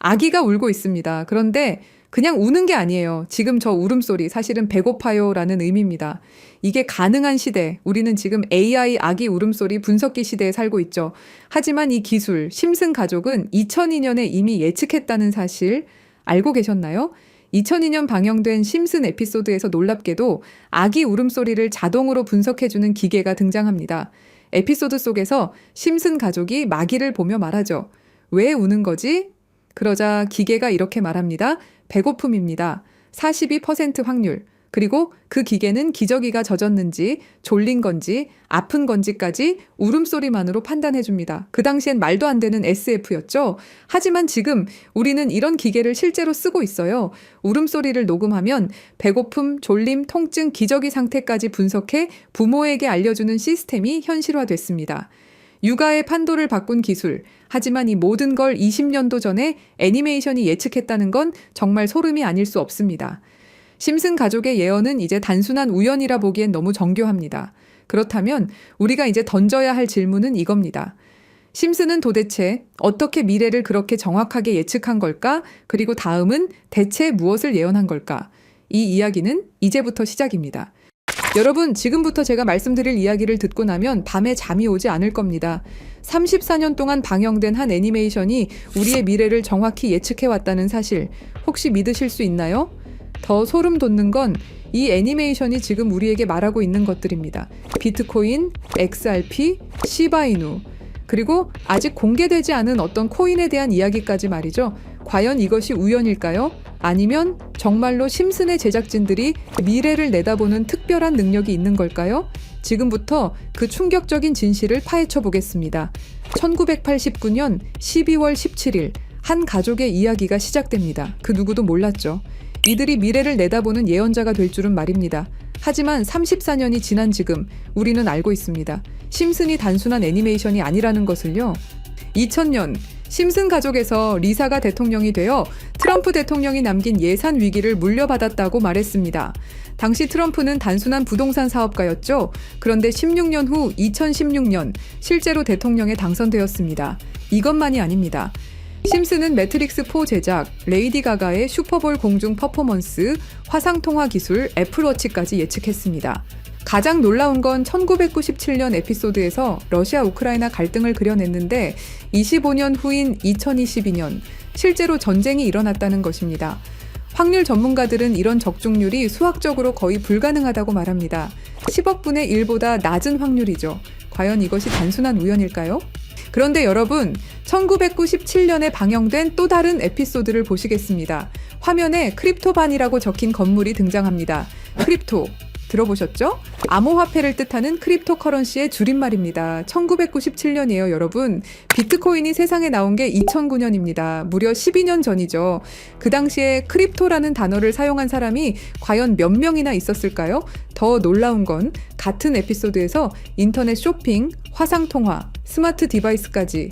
아기가 울고 있습니다. 그런데 그냥 우는 게 아니에요. 지금 저 울음소리 사실은 배고파요 라는 의미입니다. 이게 가능한 시대, 우리는 지금 AI 아기 울음소리 분석기 시대에 살고 있죠. 하지만 이 기술, 심슨 가족은 2002년에 이미 예측했다는 사실 알고 계셨나요? 2002년 방영된 심슨 에피소드에서 놀랍게도 아기 울음소리를 자동으로 분석해주는 기계가 등장합니다. 에피소드 속에서 심슨 가족이 마귀를 보며 말하죠. 왜 우는 거지? 그러자 기계가 이렇게 말합니다. 배고픔입니다. 42% 확률. 그리고 그 기계는 기저귀가 젖었는지, 졸린 건지, 아픈 건지까지 울음소리만으로 판단해줍니다. 그 당시엔 말도 안 되는 SF였죠. 하지만 지금 우리는 이런 기계를 실제로 쓰고 있어요. 울음소리를 녹음하면 배고픔, 졸림, 통증, 기저귀 상태까지 분석해 부모에게 알려주는 시스템이 현실화됐습니다. 육아의 판도를 바꾼 기술. 하지만 이 모든 걸 20년도 전에 애니메이션이 예측했다는 건 정말 소름이 아닐 수 없습니다. 심슨 가족의 예언은 이제 단순한 우연이라 보기엔 너무 정교합니다. 그렇다면 우리가 이제 던져야 할 질문은 이겁니다. 심슨은 도대체 어떻게 미래를 그렇게 정확하게 예측한 걸까? 그리고 다음은 대체 무엇을 예언한 걸까? 이 이야기는 이제부터 시작입니다. 여러분, 지금부터 제가 말씀드릴 이야기를 듣고 나면 밤에 잠이 오지 않을 겁니다. 34년 동안 방영된 한 애니메이션이 우리의 미래를 정확히 예측해왔다는 사실, 혹시 믿으실 수 있나요? 더 소름 돋는 건 이 애니메이션이 지금 우리에게 말하고 있는 것들입니다. 비트코인, XRP, 시바이누, 그리고 아직 공개되지 않은 어떤 코인에 대한 이야기까지 말이죠. 과연 이것이 우연일까요? 아니면 정말로 심슨의 제작진들이 미래를 내다보는 특별한 능력이 있는 걸까요? 지금부터 그 충격적인 진실을 파헤쳐 보겠습니다. 1989년 12월 17일 한 가족의 이야기가 시작됩니다. 그 누구도 몰랐죠. 이들이 미래를 내다보는 예언자가 될 줄은 말입니다. 하지만 34년이 지난 지금 우리는 알고 있습니다. 심슨이 단순한 애니메이션이 아니라는 것을요. 2000년 심슨 가족에서 리사가 대통령이 되어 트럼프 대통령이 남긴 예산 위기를 물려받았다고 말했습니다. 당시 트럼프는 단순한 부동산 사업가였죠. 그런데 16년 후 2016년 실제로 대통령에 당선되었습니다. 이것만이 아닙니다. 심슨은 매트릭스4 제작, 레이디 가가의 슈퍼볼 공중 퍼포먼스, 화상통화 기술, 애플워치까지 예측했습니다. 가장 놀라운 건 1997년 에피소드에서 러시아 우크라이나 갈등을 그려냈는데 25년 후인 2022년 실제로 전쟁이 일어났다는 것입니다. 확률 전문가들은 이런 적중률이 수학적으로 거의 불가능하다고 말합니다. 10억 분의 1보다 낮은 확률이죠. 과연 이것이 단순한 우연일까요? 그런데 여러분, 1997년에 방영된 또 다른 에피소드를 보시겠습니다. 화면에 크립토반이라고 적힌 건물이 등장합니다. 크립토, 들어보셨죠? 암호화폐를 뜻하는 크립토커런시의 줄임말입니다. 1997년이에요, 여러분. 비트코인이 세상에 나온 게 2009년입니다. 무려 12년 전이죠. 그 당시에 크립토라는 단어를 사용한 사람이 과연 몇 명이나 있었을까요? 더 놀라운 건 같은 에피소드에서 인터넷 쇼핑, 화상통화, 스마트 디바이스까지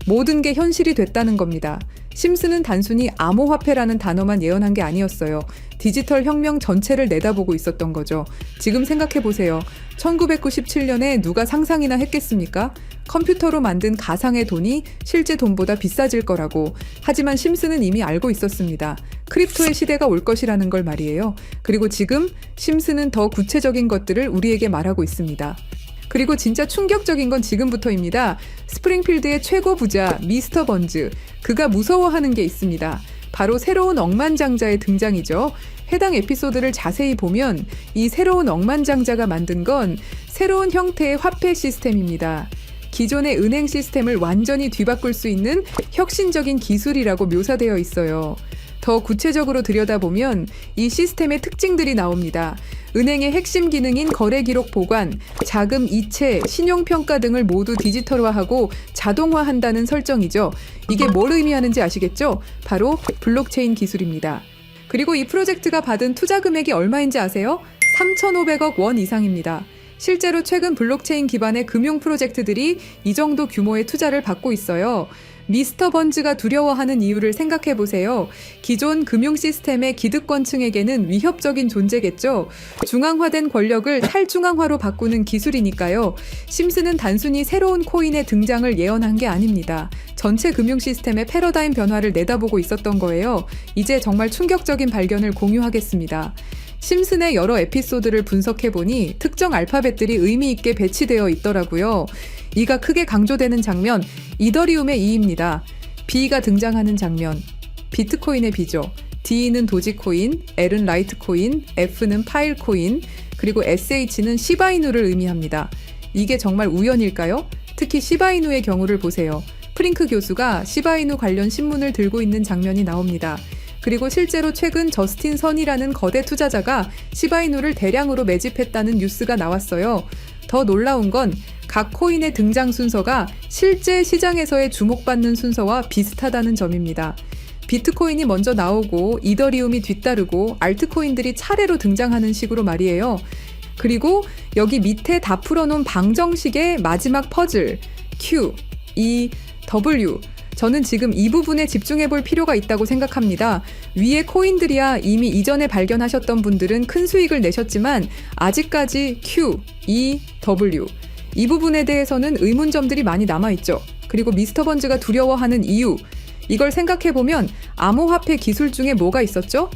모든 게 현실이 됐다는 겁니다. 심슨은 단순히 암호화폐라는 단어만 예언한 게 아니었어요. 디지털 혁명 전체를 내다보고 있었던 거죠. 지금 생각해보세요. 1997년에 누가 상상이나 했겠습니까? 컴퓨터로 만든 가상의 돈이 실제 돈보다 비싸질 거라고. 하지만 심슨은 이미 알고 있었습니다. 크립토의 시대가 올 것이라는 걸 말이에요. 그리고 지금 심슨은 더 구체적인 것들을 우리에게 말하고 있습니다. 그리고 진짜 충격적인 건 지금부터입니다. 스프링필드의 최고 부자 미스터 번즈, 그가 무서워하는 게 있습니다. 바로 새로운 억만장자의 등장이죠. 해당 에피소드를 자세히 보면 이 새로운 억만장자가 만든 건 새로운 형태의 화폐 시스템입니다. 기존의 은행 시스템을 완전히 뒤바꿀 수 있는 혁신적인 기술이라고 묘사되어 있어요. 더 구체적으로 들여다보면 이 시스템의 특징들이 나옵니다. 은행의 핵심 기능인 거래 기록 보관, 자금 이체, 신용평가 등을 모두 디지털화하고 자동화한다는 설정이죠. 이게 뭘 의미하는지 아시겠죠? 바로 블록체인 기술입니다. 그리고 이 프로젝트가 받은 투자 금액이 얼마인지 아세요? 3,500억 원 이상입니다. 실제로 최근 블록체인 기반의 금융 프로젝트들이 이 정도 규모의 투자를 받고 있어요. 미스터 번즈가 두려워하는 이유를 생각해 보세요. 기존 금융 시스템의 기득권층에게는 위협적인 존재겠죠. 중앙화된 권력을 탈중앙화로 바꾸는 기술이니까요. 심스는 단순히 새로운 코인의 등장을 예언한 게 아닙니다. 전체 금융 시스템의 패러다임 변화를 내다보고 있었던 거예요. 이제 정말 충격적인 발견을 공유하겠습니다. 심슨의 여러 에피소드를 분석해보니 특정 알파벳들이 의미 있게 배치되어 있더라고요. 이가 크게 강조되는 장면, 이더리움의 E입니다. B가 등장하는 장면, 비트코인의 B죠. D는 도지코인, L은 라이트코인, F는 파일코인, 그리고 SH는 시바이누를 의미합니다. 이게 정말 우연일까요? 특히 시바이누의 경우를 보세요. 프링크 교수가 시바이누 관련 신문을 들고 있는 장면이 나옵니다. 그리고 실제로 최근 저스틴 선이라는 거대 투자자가 시바이누를 대량으로 매집했다는 뉴스가 나왔어요. 더 놀라운 건 각 코인의 등장 순서가 실제 시장에서의 주목받는 순서와 비슷하다는 점입니다. 비트코인이 먼저 나오고 이더리움이 뒤따르고 알트코인들이 차례로 등장하는 식으로 말이에요. 그리고 여기 밑에 다 풀어놓은 방정식의 마지막 퍼즐 Q, E, W 저는 지금 이 부분에 집중해 볼 필요가 있다고 생각합니다. 위에 코인들이야 이미 이전에 발견하셨던 분들은 큰 수익을 내셨지만 아직까지 Q, E, W 이 부분에 대해서는 의문점들이 많이 남아있죠. 그리고 미스터 번즈가 두려워하는 이유 이걸 생각해보면 암호화폐 기술 중에 뭐가 있었죠?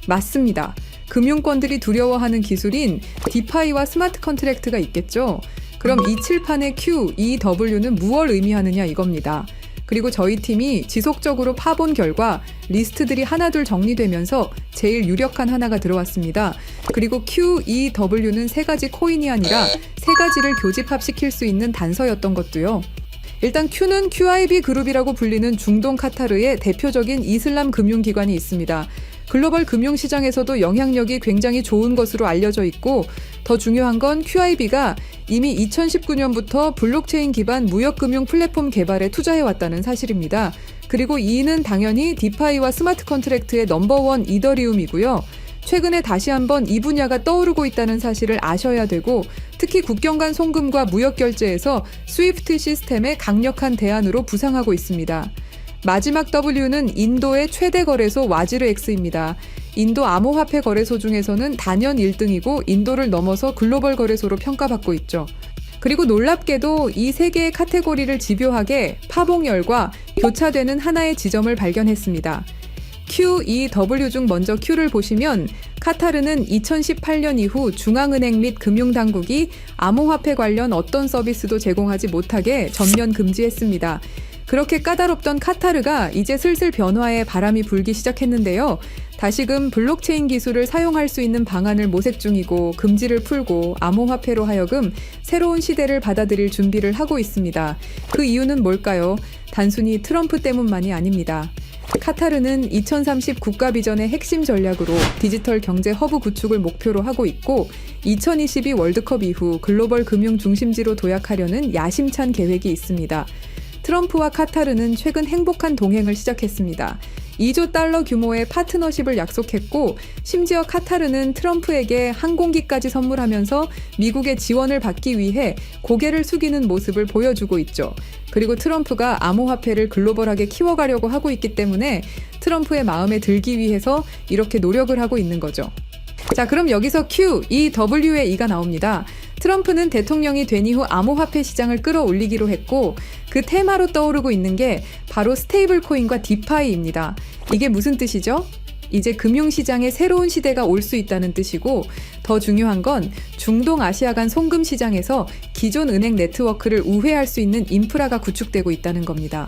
맞습니다. 금융권들이 두려워하는 기술인 디파이와 스마트 컨트랙트가 있겠죠. 그럼 이 칠판의 Q, E, W는 무엇을 의미하느냐 이겁니다. 그리고 저희 팀이 지속적으로 파본 결과 리스트들이 하나둘 정리되면서 제일 유력한 하나가 들어왔습니다. 그리고 Q, E, W는 세 가지 코인이 아니라 세 가지를 교집합시킬 수 있는 단서였던 것도요. 일단 Q는 QIB 그룹이라고 불리는 중동 카타르의 대표적인 이슬람 금융기관이 있습니다. 글로벌 금융시장에서도 영향력이 굉장히 좋은 것으로 알려져 있고 더 중요한 건 QIB가 이미 2019년부터 블록체인 기반 무역금융 플랫폼 개발에 투자해왔다는 사실입니다. 그리고 E는 당연히 디파이와 스마트 컨트랙트의 넘버원 이더리움이고요. 최근에 다시 한번 이 분야가 떠오르고 있다는 사실을 아셔야 되고 특히 국경 간 송금과 무역 결제에서 스위프트 시스템의 강력한 대안으로 부상하고 있습니다. 마지막 W는 인도의 최대 거래소 와지르X입니다. 인도 암호화폐 거래소 중에서는 단연 1등이고 인도를 넘어서 글로벌 거래소로 평가받고 있죠. 그리고 놀랍게도 이 세 개의 카테고리를 집요하게 파봉열과 교차되는 하나의 지점을 발견했습니다. Q, E, W 중 먼저 Q를 보시면 카타르는 2018년 이후 중앙은행 및 금융당국이 암호화폐 관련 어떤 서비스도 제공하지 못하게 전면 금지했습니다. 그렇게 까다롭던 카타르가 이제 슬슬 변화의 바람이 불기 시작했는데요. 다시금 블록체인 기술을 사용할 수 있는 방안을 모색 중이고 금지를 풀고 암호화폐로 하여금 새로운 시대를 받아들일 준비를 하고 있습니다. 그 이유는 뭘까요? 단순히 트럼프 때문만이 아닙니다. 카타르는 2030 국가 비전의 핵심 전략으로 디지털 경제 허브 구축을 목표로 하고 있고 2022 월드컵 이후 글로벌 금융 중심지로 도약하려는 야심찬 계획이 있습니다. 트럼프와 카타르는 최근 행복한 동행을 시작했습니다. 2조 달러 규모의 파트너십을 약속했고 심지어 카타르는 트럼프에게 항공기까지 선물하면서 미국의 지원을 받기 위해 고개를 숙이는 모습을 보여주고 있죠. 그리고 트럼프가 암호화폐를 글로벌하게 키워가려고 하고 있기 때문에 트럼프의 마음에 들기 위해서 이렇게 노력을 하고 있는 거죠. 자, 그럼 여기서 Q, E, W의 E가 나옵니다. 트럼프는 대통령이 된 이후 암호화폐 시장을 끌어올리기로 했고 그 테마로 떠오르고 있는 게 바로 스테이블 코인과 디파이입니다. 이게 무슨 뜻이죠? 이제 금융시장에 새로운 시대가 올 수 있다는 뜻이고 더 중요한 건 중동 아시아 간 송금 시장에서 기존 은행 네트워크를 우회할 수 있는 인프라가 구축되고 있다는 겁니다.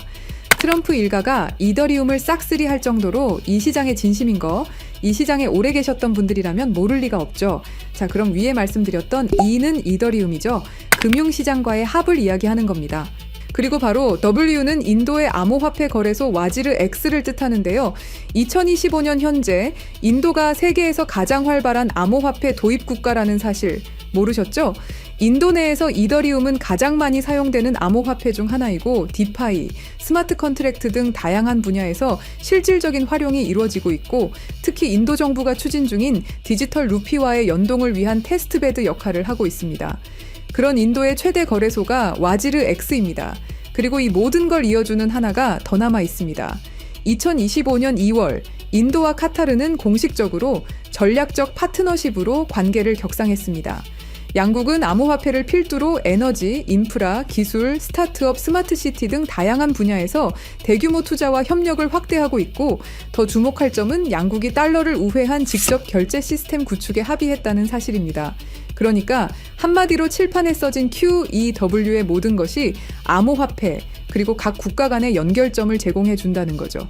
트럼프 일가가 이더리움을 싹쓸이 할 정도로 이 시장에 진심인 거, 이 시장에 오래 계셨던 분들이라면 모를 리가 없죠. 자, 그럼 위에 말씀드렸던 E는 이더리움이죠. 금융시장과의 합을 이야기하는 겁니다. 그리고 바로 W는 인도의 암호화폐 거래소 와지르X를 뜻하는데요. 2025년 현재 인도가 세계에서 가장 활발한 암호화폐 도입 국가라는 사실 모르셨죠? 인도 내에서 이더리움은 가장 많이 사용되는 암호화폐 중 하나이고 디파이, 스마트 컨트랙트 등 다양한 분야에서 실질적인 활용이 이루어지고 있고 특히 인도 정부가 추진 중인 디지털 루피와의 연동을 위한 테스트베드 역할을 하고 있습니다. 그런 인도의 최대 거래소가 와지르X입니다. 그리고 이 모든 걸 이어주는 하나가 더 남아 있습니다. 2025년 2월 인도와 카타르는 공식적으로 전략적 파트너십으로 관계를 격상했습니다. 양국은 암호화폐를 필두로 에너지, 인프라, 기술, 스타트업, 스마트시티 등 다양한 분야에서 대규모 투자와 협력을 확대하고 있고, 더 주목할 점은 양국이 달러를 우회한 직접 결제 시스템 구축에 합의했다는 사실입니다. 그러니까 한마디로 칠판에 써진 QEW의 모든 것이 암호화폐, 그리고 각 국가 간의 연결점을 제공해 준다는 거죠.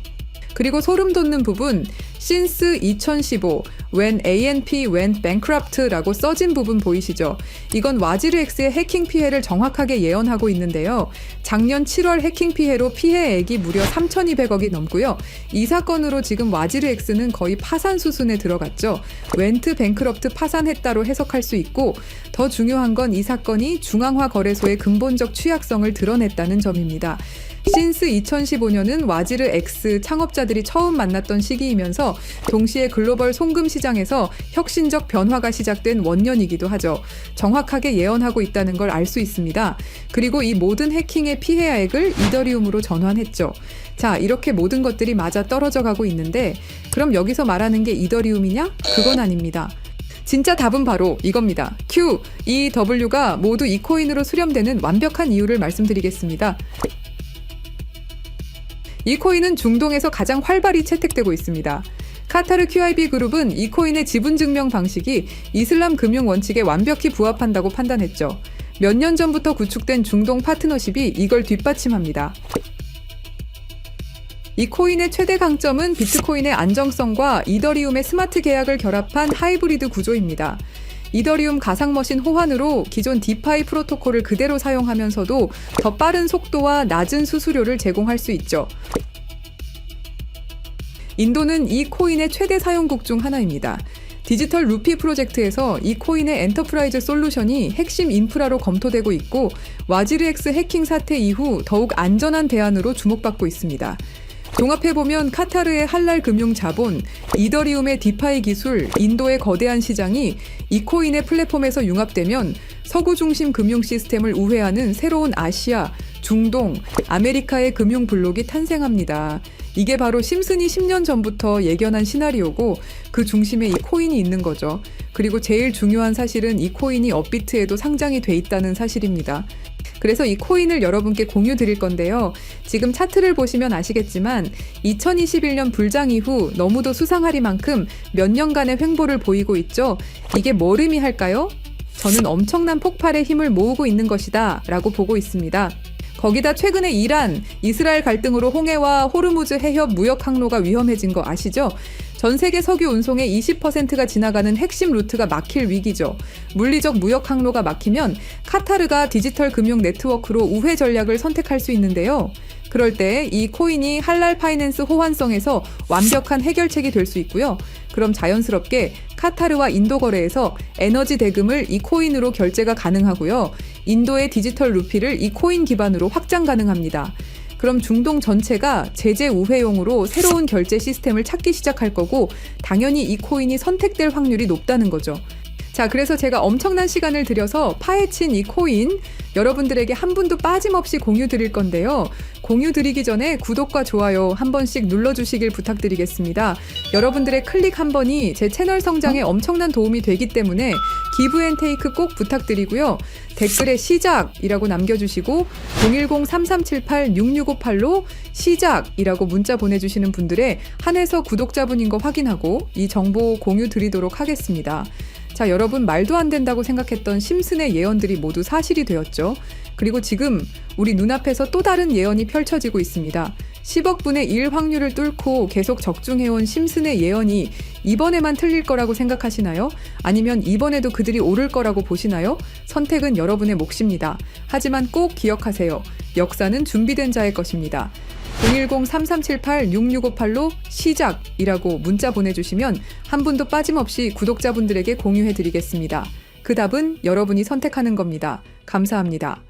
그리고 소름 돋는 부분, since 2015, when ANP went bankrupt라고 써진 부분 보이시죠? 이건 와지르엑스의 해킹 피해를 정확하게 예언하고 있는데요. 작년 7월 해킹 피해로 피해액이 무려 3,200억이 넘고요. 이 사건으로 지금 와지르엑스는 거의 파산 수순에 들어갔죠. went bankrupt 파산했다로 해석할 수 있고, 더 중요한 건 이 사건이 중앙화 거래소의 근본적 취약성을 드러냈다는 점입니다. since 2015년은 와지르 X 창업자들이 처음 만났던 시기이면서 동시에 글로벌 송금 시장에서 혁신적 변화가 시작된 원년이기도 하죠. 정확하게 예언하고 있다는 걸 알 수 있습니다. 그리고 이 모든 해킹의 피해액을 이더리움으로 전환했죠. 자, 이렇게 모든 것들이 맞아 떨어져 가고 있는데, 그럼 여기서 말하는 게 이더리움이냐? 그건 아닙니다. 진짜 답은 바로 이겁니다. QEW가 모두 이 코인으로 수렴되는 완벽한 이유를 말씀드리겠습니다. 이 코인은 중동에서 가장 활발히 채택되고 있습니다. 카타르 QIB 그룹은 이 코인의 지분 증명 방식이 이슬람 금융 원칙에 완벽히 부합한다고 판단했죠. 몇 년 전부터 구축된 중동 파트너십이 이걸 뒷받침합니다. 이 코인의 최대 강점은 비트코인의 안정성과 이더리움의 스마트 계약을 결합한 하이브리드 구조입니다. 이더리움 가상머신 호환으로 기존 디파이 프로토콜을 그대로 사용하면서도 더 빠른 속도와 낮은 수수료를 제공할 수 있죠. 인도는 이 코인의 최대 사용국 중 하나입니다. 디지털 루피 프로젝트에서 이 코인의 엔터프라이즈 솔루션이 핵심 인프라로 검토되고 있고, 와지르엑스 해킹 사태 이후 더욱 안전한 대안으로 주목받고 있습니다. 종합해보면 카타르의 할랄 금융 자본, 이더리움의 디파이 기술, 인도의 거대한 시장이 이 코인의 플랫폼에서 융합되면 서구 중심 금융 시스템을 우회하는 새로운 아시아, 중동, 아메리카의 금융 블록이 탄생합니다. 이게 바로 심슨이 10년 전부터 예견한 시나리오고, 그 중심에 이 코인이 있는 거죠. 그리고 제일 중요한 사실은 이 코인이 업비트에도 상장이 돼 있다는 사실입니다. 그래서 이 코인을 여러분께 공유 드릴 건데요. 지금 차트를 보시면 아시겠지만 2021년 불장 이후 너무도 수상하리만큼 몇 년간의 횡보를 보이고 있죠. 이게 뭘 의미할까요? 저는 엄청난 폭발의 힘을 모으고 있는 것이다 라고 보고 있습니다. 거기다 최근에 이란, 이스라엘 갈등으로 홍해와 호르무즈 해협 무역 항로가 위험해진 거 아시죠? 전 세계 석유 운송의 20%가 지나가는 핵심 루트가 막힐 위기죠. 물리적 무역 항로가 막히면 카타르가 디지털 금융 네트워크로 우회 전략을 선택할 수 있는데요. 그럴 때 이 코인이 할랄 파이낸스 호환성에서 완벽한 해결책이 될 수 있고요. 그럼 자연스럽게 카타르와 인도 거래에서 에너지 대금을 이 코인으로 결제가 가능하고요. 인도의 디지털 루피를 이 코인 기반으로 확장 가능합니다. 그럼 중동 전체가 제재 우회용으로 새로운 결제 시스템을 찾기 시작할 거고, 당연히 이 코인이 선택될 확률이 높다는 거죠. 자, 그래서 제가 엄청난 시간을 들여서 파헤친 이 코인, 여러분들에게 한 분도 빠짐없이 공유 드릴 건데요. 공유 드리기 전에 구독과 좋아요 한 번씩 눌러주시길 부탁드리겠습니다. 여러분들의 클릭 한 번이 제 채널 성장에 엄청난 도움이 되기 때문에 기브앤테이크 꼭 부탁드리고요. 댓글에 시작이라고 남겨주시고 010-3378-6658로 시작이라고 문자 보내주시는 분들의 한해서 구독자분인 거 확인하고 이 정보 공유 드리도록 하겠습니다. 자, 여러분, 말도 안 된다고 생각했던 심슨의 예언들이 모두 사실이 되었죠. 그리고 지금 우리 눈앞에서 또 다른 예언이 펼쳐지고 있습니다. 10억 분의 1 확률을 뚫고 계속 적중해온 심슨의 예언이 이번에만 틀릴 거라고 생각하시나요? 아니면 이번에도 그들이 오를 거라고 보시나요? 선택은 여러분의 몫입니다. 하지만 꼭 기억하세요. 역사는 준비된 자의 것입니다. 010-3378-6658로 시작이라고 문자 보내주시면 한 분도 빠짐없이 구독자분들에게 공유해드리겠습니다. 그 답은 여러분이 선택하는 겁니다. 감사합니다.